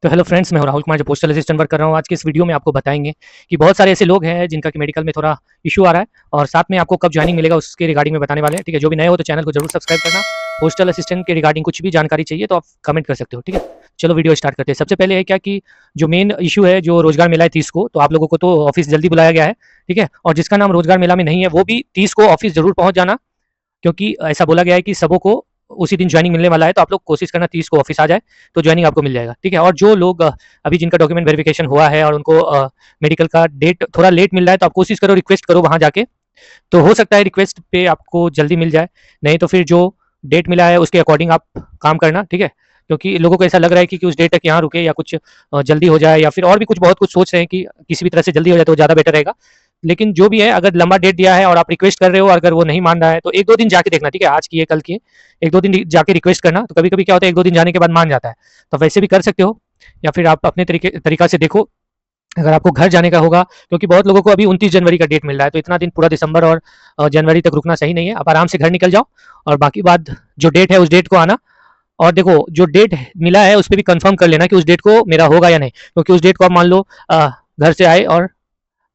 तो hello friends, मैं हूं राहुल कुमार जो पोस्टल असिस्टेंट वर्क कर रहा हूं। आज के इस वीडियो में आपको बताएंगे कि बहुत सारे ऐसे लोग हैं जिनका कि मेडिकल में थोड़ा इशू आ रहा है और साथ में आपको कब ज्वाइनिंग मिलेगा उसके रिगार्डिंग में बताने वाले हैं। ठीक है, जो भी नए हो तो चैनल को जरूर सब्सक्राइब करना। पोस्टल असिस्टेंट के रिगार्डिंग कुछ भी जानकारी चाहिए तो आप कमेंट कर सकते हो। ठीक है, चलो वीडियो स्टार्ट करते हैं। सबसे पहले है क्या कि जो मेन इशू है, जो रोजगार मेला है 30 को, तो आप लोगों को तो ऑफिस जल्दी बुलाया गया है। ठीक है, और जिसका नाम रोजगार मेला में नहीं है वो भी 30 को ऑफिस जरूर पहुंच जाना, क्योंकि ऐसा बोला गया है कि सबों को उसी दिन ज्वाइनिंग मिलने वाला है। तो आप लोग कोशिश करना 30 को ऑफिस आ जाए तो ज्वाइनिंग आपको मिल जाएगा। ठीक है, और जो लोग अभी जिनका डॉक्यूमेंट वेरिफिकेशन हुआ है और उनको मेडिकल का डेट थोड़ा लेट मिल रहा है, तो आप कोशिश करो, रिक्वेस्ट करो वहां जाके। तो हो सकता है रिक्वेस्ट पे आपको जल्दी मिल जाए, नहीं तो फिर जो डेट मिला है उसके अकॉर्डिंग आप काम करना। ठीक है, क्योंकि लोगों को ऐसा लग रहा है कि उस डेट तक यहाँ रुके या कुछ जल्दी हो जाए, या फिर और भी कुछ बहुत कुछ सोच रहे हैं कि किसी भी तरह से जल्दी हो जाए तो ज़्यादा बेटर रहेगा। लेकिन जो भी है, अगर लंबा डेट दिया है और आप रिक्वेस्ट कर रहे हो, अगर वो नहीं मान रहा है तो एक दो दिन जाके देखना। ठीक है, आज की है कल की है, एक दो दिन जाके रिक्वेस्ट करना। तो कभी कभी क्या होता है, एक दो दिन जाने के बाद मान जाता है, तो वैसे भी कर सकते हो। या फिर आप अपने तरीका से देखो, अगर आपको घर जाने का होगा, क्योंकि बहुत लोगों को अभी 29 जनवरी का डेट मिल रहा है, तो इतना दिन पूरा दिसंबर और जनवरी तक रुकना सही नहीं है। आप आराम से घर निकल जाओ और बाकी बात जो डेट है उस डेट को आना। और देखो, जो डेट मिला है उस पर भी कंफर्म कर लेना कि उस डेट को मेरा होगा या नहीं, क्योंकि उस डेट को आप मान लो घर से आए और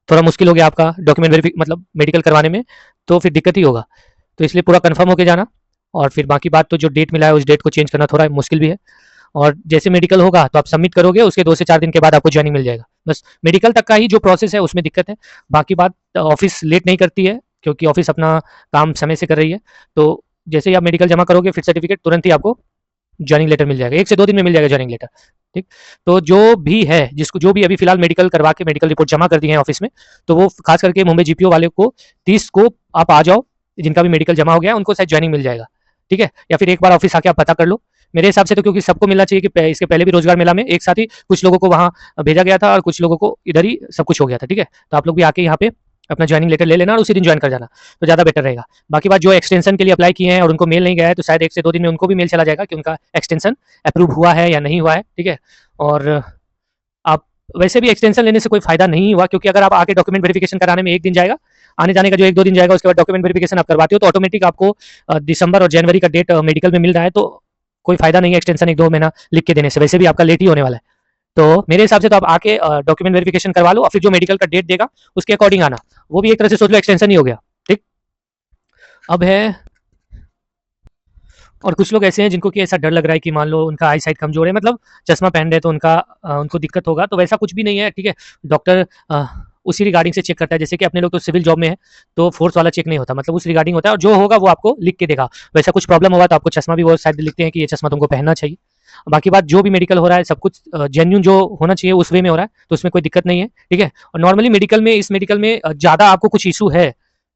थोड़ा मुश्किल हो गया आपका डॉक्यूमेंट वेरिफिक मतलब मेडिकल करवाने में, तो फिर दिक्कत ही होगा। तो इसलिए पूरा कंफर्म होके जाना। और फिर बाकी बात, तो जो डेट मिला है उस डेट को चेंज करना थोड़ा मुश्किल भी है। और जैसे मेडिकल होगा तो आप सबमिट करोगे, उसके 2 से 4 दिन के बाद आपको ज्वाइनिंग मिल जाएगा। बस मेडिकल तक का ही जो प्रोसेस है उसमें दिक्कत है। बाकी बात, ऑफिस लेट नहीं करती है, क्योंकि ऑफिस अपना काम समय से कर रही है। तो जैसे ही आप मेडिकल जमा करोगे फिर सर्टिफिकेट तुरंत ही आपको ज्वाइनिंग लेटर मिल जाएगा, 1 से 2 दिन में मिल जाएगा ज्वाइनिंग लेटर। ठीक, तो जो भी है, जिसको जो भी अभी फिलहाल मेडिकल करवा के मेडिकल रिपोर्ट जमा कर दी है ऑफिस में, तो वो खास करके मुंबई जीपीओ वाले को 30 को आप आ जाओ, जिनका भी मेडिकल जमा हो गया उनको शायद ज्वाइनिंग मिल जाएगा। ठीक है, या फिर एक बार ऑफिस आके आप पता कर लो। मेरे हिसाब से तो क्योंकि सबको मिलना चाहिए कि इसके पहले भी रोजगार मेला में एक साथ ही कुछ लोगों को वहाँ भेजा गया था और कुछ लोगों को इधर ही सब कुछ हो गया था। ठीक है, तो आप लोग भी आके यहाँ पे अपना ज्वाइनिंग लेटर ले लेना और उसी दिन ज्वाइन कर जाना, तो ज़्यादा बेटर रहेगा। बाकी बात, जो एक्सटेंशन के लिए अप्लाई किए हैं और उनको मेल नहीं गया है, तो शायद 1 से 2 दिन में उनको भी मेल चला जाएगा कि उनका एक्सटेंशन अप्रूव हुआ है या नहीं हुआ है। ठीक है, और आप वैसे भी एक्सटेंशन लेने से कोई फायदा नहीं हुआ, क्योंकि अगर आप आके डॉक्यूमेंट वेरिफिकेशन कराने में एक दिन जाएगा, आने जाने का जो एक दो दिन जाएगा, उसके बाद डॉक्यूमेंट वेरिफिकेशन आप करवाते हो तो ऑटोमेटिक आपको दिसंबर और जनवरी का डेट मेडिकल में मिल रहा है, तो कोई फायदा नहीं है एक्सटेंशन 1-2 महीना लिख के देने से, वैसे भी आपका लेट ही होने वाला है। तो मेरे हिसाब से तो आप आके डॉक्यूमेंट वेरिफिकेशन करवा लो और फिर जो मेडिकल का डेट देगा उसके अकॉर्डिंग आना। वो भी एक तरह से सोच लो एक्सटेंशन ही हो गया। ठीक, अब है, और कुछ लोग ऐसे हैं जिनको कि ऐसा डर लग रहा है कि मान लो उनका आई साइट कमजोर है, मतलब चश्मा पहन रहे तो उनको दिक्कत होगा, तो वैसा कुछ भी नहीं है। ठीक है, डॉक्टर उसी रिगार्डिंग से चेक करता है, जैसे कि अपने लोग तो सिविल जॉब में है, तो फोर्स वाला चेक नहीं होता, मतलब उस रिगार्डिंग होता है, और जो होगा वो आपको लिख के देगा। वैसा कुछ प्रॉब्लम होगा तो आपको चश्मा भी वो शायद लिखते हैं कि ये चश्मा तुमको पहनना चाहिए। बाकी बात, जो भी मेडिकल हो रहा है सब कुछ जेन्यून जो होना चाहिए उस वे में हो रहा है, तो उसमें कोई दिक्कत नहीं है। ठीक है, और नॉर्मली मेडिकल में, इस मेडिकल में ज़्यादा आपको कुछ इशू है,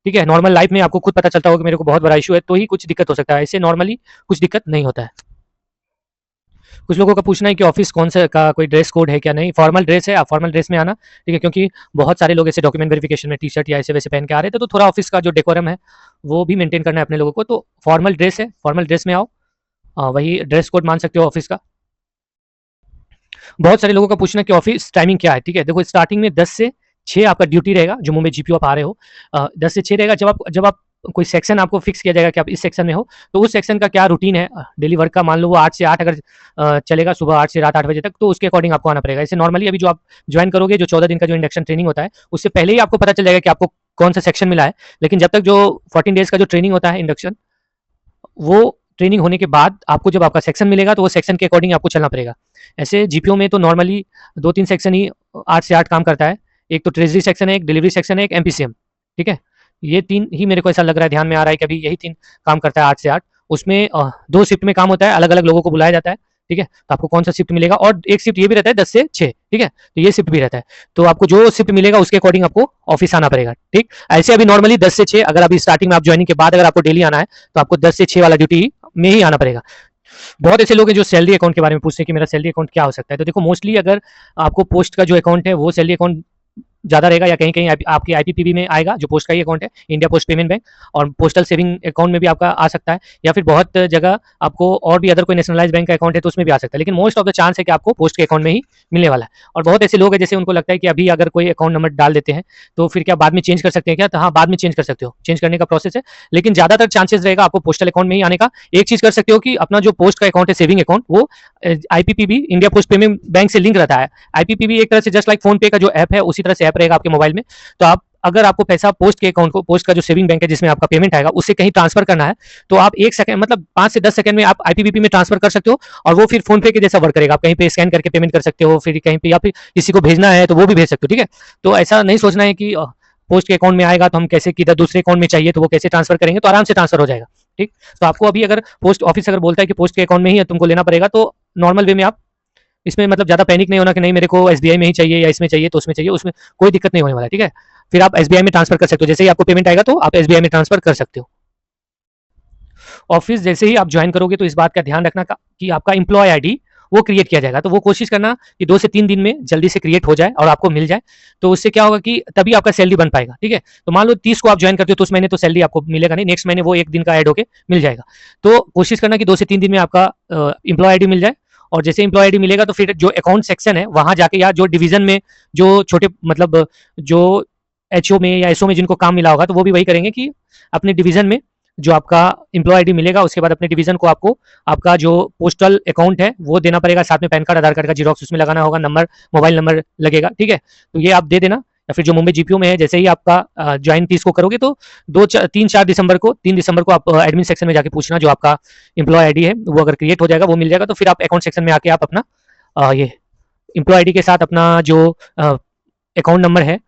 ठीक है, नॉर्मल लाइफ में आपको खुद पता चलता होगा कि मेरे को बहुत बड़ा इशू है, तो ही कुछ दिक्कत हो सकता है, ऐसे नॉर्मली कुछ दिक्कत नहीं होता है। कुछ लोगों का पूछना है कि ऑफिस कौन से का कोई ड्रेस कोड है क्या, नहीं, फॉर्मल ड्रेस है, आप फॉर्मल ड्रेस में आना। ठीक है, क्योंकि बहुत सारे लोग ऐसे डॉक्यूमेंट वेरिफिकेशन में टी शर्ट या ऐसे वैसे पहन के आ रहे थे, तो थोड़ा ऑफिस का जो डेकोरम है वो भी मेंटेन करना है अपने लोगों को, तो फॉर्मल ड्रेस है, फॉर्मल ड्रेस में आओ। वही ड्रेस कोड मान सकते हो ऑफिस का। बहुत सारे लोगों का पूछना कि ऑफिस टाइमिंग क्या है। ठीक है, देखो, स्टार्टिंग में 10 से 6 आपका ड्यूटी रहेगा, जो मुंबई जीपीओ आप आ रहे हो। 10 से 6 रहेगा। जब आप कोई सेक्शन आपको फिक्स किया जाएगा कि आप इस सेक्शन में हो, तो उस सेक्शन का क्या रूटीन है डेली वर्क का, मान लो वो 8 से 8 अगर चलेगा, सुबह 8 से रात 8 बजे तक, तो उसके अकॉर्डिंग आपको आना पड़ेगा। ऐसे नॉर्मली अभी जो आप ज्वाइन करोगे, जो 14 दिन का जो इंडक्शन ट्रेनिंग होता है, उससे पहले ही आपको पता चल जाएगा कि आपको कौन सा सेक्शन मिला है। लेकिन जब तक जो 14 डेज का जो ट्रेनिंग होता है इंडक्शन, वो ट्रेनिंग होने के बाद आपको जब आपका सेक्शन मिलेगा तो वो सेक्शन के अकॉर्डिंग आपको चलना पड़ेगा। ऐसे जीपीओ में तो नॉर्मली 2-3 सेक्शन ही 8 से 8 काम करता है। एक तो ट्रेजरी सेक्शन है, एक डिलीवरी सेक्शन है, एक एमपीसीएम। ठीक है, ये 3 ही मेरे को ऐसा लग रहा है, ध्यान में आ रहा है कि अभी यही 3 काम करता है 8 से 8। उसमें 2 शिफ्ट में काम होता है, अलग अलग लोगों को बुलाया जाता है। ठीक है, तो आपको कौन सा शिफ्ट मिलेगा, और एक शिफ्ट ये भी रहता है 10 से 6। ठीक है, तो ये शिफ्ट भी रहता है, तो आपको जो शिफ्ट मिलेगा उसके अकॉर्डिंग आपको ऑफिस आना पड़ेगा। ठीक, ऐसे अभी नॉर्मली 10 से 6, अगर अभी स्टार्टिंग में आप ज्वाइनिंग के बाद अगर आपको डेली आना है तो आपको 10 से 6 वाला ड्यूटी में ही आना पड़ेगा। बहुत ऐसे लोग हैं जो सैलरी अकाउंट के बारे में पूछते हैं कि मेरा सैलरी अकाउंट क्या हो सकता है। तो देखो, मोस्टली अगर आपको पोस्ट का जो अकाउंट है वो सैलरी अकाउंट ज़्यादा रहेगा, या कहीं-कहीं आपके आईपीपीबी में आएगा, जो पोस्ट का ही अकाउंट है, इंडिया पोस्ट पेमेंट बैंक, और पोस्टल सेविंग अकाउंट में भी आपका आ सकता है, या फिर बहुत जगह आपको और भी अदर कोई नेशनलाइज़्ड बैंक का अकाउंट है तो उसमें भी आ सकता है। लेकिन मोस्ट ऑफ द चांस है कि आपको पोस्ट के अकाउंट में ही मिलने वाला है। और बहुत ऐसे लोग हैं जैसे उनको लगता है कि अभी अगर कोई अकाउंट नंबर डाल देते हैं तो फिर क्या बाद में चेंज कर सकते हैं क्या? तो हाँ, बाद में चेंज कर सकते हो, चेंज करने का प्रोसेस है, लेकिन ज़्यादातर चांसेस रहेगा आपको पोस्टल अकाउंट में ही आने का। एक चीज़ कर सकते हो कि अपना जो पोस्ट का अकाउंट है, सेविंग अकाउंट, वो IPPB, India post payment bank से लिंक रहता है। आईपीपीबी एक तरह से जस्ट लाइक फोन पे का जो ऐप है उसी तरह से ऐप रहेगा आपके मोबाइल में। तो आप अगर आपको पैसा पोस्ट के अकाउंट को, पोस्ट का जो सेविंग बैंक है जिसमें आपका पेमेंट आएगा, उससे कहीं ट्रांसफर करना है, तो आप 1 सेकंड मतलब 5 से 10 सेकंड में आप आईपीपीबी में ट्रांसफर कर सकते हो, और वो फिर फोन पे के जैसा वर्क करेगा। आप कहीं पे स्कैन करके पेमेंट कर सकते हो, फिर कहीं पे, या फिर किसी को भेजना है तो वो भी भेज सकते हो, ठीक है? तो ऐसा नहीं सोचना है कि पोस्ट के अकाउंट में आएगा तो हम कैसे, किधर दूसरे अकाउंट में चाहिए तो वो कैसे ट्रांसफर करेंगे, तो आराम से ट्रांसफर हो जाएगा, ठीक? तो आपको अभी अगर पोस्ट ऑफिस अगर बोलता है कि पोस्ट के अकाउंट में ही तुमको लेना पड़ेगा, तो नॉर्मल वे में आप इसमें मतलब ज़्यादा पैनिक नहीं होना कि नहीं मेरे को एसबीआई में ही चाहिए या इसमें चाहिए तो उसमें चाहिए, उसमें कोई दिक्कत नहीं होने वाला है, ठीक है? फिर आप एसबीआई में ट्रांसफर कर सकते हो, जैसे ही आपको पेमेंट आएगा तो आप एसबीआई में ट्रांसफर कर सकते हो। ऑफिस जैसे ही आप ज्वाइन करोगे तो इस बात का ध्यान रखना कि आपका एम्प्लॉय आईडी वो क्रिएट किया जाएगा, तो वो कोशिश करना कि 2 से 3 दिन में जल्दी से क्रिएट हो जाए और आपको मिल जाए। तो उससे क्या होगा कि तभी आपका सैलरी बन पाएगा, ठीक है? तो मान लो 30 को आप ज्वाइन करते हो तो उस महीने तो सैलरी आपको मिलेगा नहीं, नेक्स्ट महीने वो 1 दिन का ऐड होके मिल जाएगा। तो कोशिश करना कि 2 से 3 दिन में आपका एम्प्लॉय आईडी मिल जाए, और जैसे एम्प्लॉय आईडी मिलेगा तो फिर जो अकाउंट सेक्शन है वहां जाके, या जो डिवीजन में जो छोटे मतलब जो एचओ में या एसओ में जिनको काम मिला होगा तो वो भी वही करेंगे कि अपने डिवीजन में जो आपका एम्प्लॉय आईडी मिलेगा उसके बाद अपने डिवीजन को आपको आपका जो पोस्टल अकाउंट है वो देना पड़ेगा, साथ में पैन कार्ड, आधार कार्ड का जीरोक्स उसमें लगाना होगा, नंबर, मोबाइल नंबर लगेगा, ठीक है? तो ये आप दे देना। या फिर जो मुंबई जीपीओ में है, जैसे ही आपका ज्वाइन 30 को करोगे तो 3-4 दिसंबर को, 3 दिसंबर को आप एडमिन सेक्शन में जाके पूछना, जो आपका एम्प्लॉय आईडी है वो अगर क्रिएट हो जाएगा, वो मिल जाएगा, तो फिर आप अकाउंट सेक्शन में आके आप अपना ये एम्प्लॉय आईडी के साथ अपना जो अकाउंट नंबर है,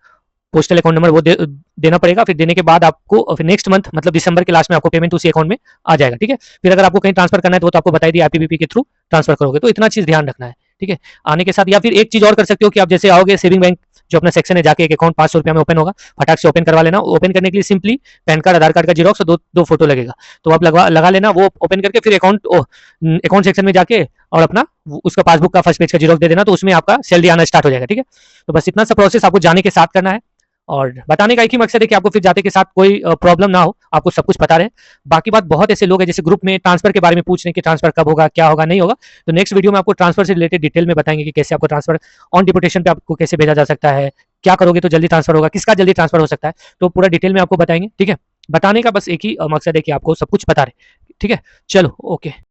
पोस्टल अकाउंट नंबर, वो देना पड़ेगा। फिर देने के बाद आपको फिर नेक्स्ट मंथ मतलब दिसंबर के लास्ट में आपको पेमेंट उसी अकाउंट में आ जाएगा, ठीक है? फिर अगर आपको कहीं ट्रांसफर करना है तो वो तो आपको बताई दिया, आईपीपीबी के थ्रू ट्रांसफर करोगे, तो इतना चीज ध्यान रखना है, ठीक है? आने के साथ, या फिर एक चीज और कर सकते हो कि आप जैसे आओगे सेविंग बैंक जो अपना सेक्शन है, जाके एक अकाउंट 500 रुपया में ओपन होगा, फटाक से ओपन करवा लेना। ओपन करने के लिए सिंपली पैन कार्ड, आधार कार्ड का जीरोक्स और दो फोटो लगेगा, तो आप लगा लेना। वो ओपन करके फिर अकाउंट सेक्शन में जाके और अपना उसका पासबुक का फर्स्ट पेज का जीरोक्स दे देना, तो उसमें आपका सैलरी आना स्टार्ट हो जाएगा, ठीक है? तो बस इतना सा प्रोसेस आपको जाने के साथ करना है, और बताने का एक ही मकसद है कि आपको फिर जाते के साथ कोई प्रॉब्लम ना हो, आपको सब कुछ पता रहे। बाकी बात, बहुत ऐसे लोग हैं जैसे ग्रुप में ट्रांसफर के बारे में पूछ रहे हैं कि ट्रांसफर कब होगा, क्या होगा, नहीं होगा, तो नेक्स्ट वीडियो में आपको ट्रांसफर से रिलेटेड डिटेल में बताएंगे कि कैसे आपको ट्रांसफर ऑन डिपोटेशन पे आपको कैसे भेजा जा सकता है, क्या करोगे तो जल्दी ट्रांसफर होगा, किसका जल्दी ट्रांसफर हो सकता है, तो पूरा डिटेल में आपको बताएंगे, ठीक है? बताने का बस एक ही मकसद है कि आपको सब कुछ पता रहे, ठीक है? चलो, ओके।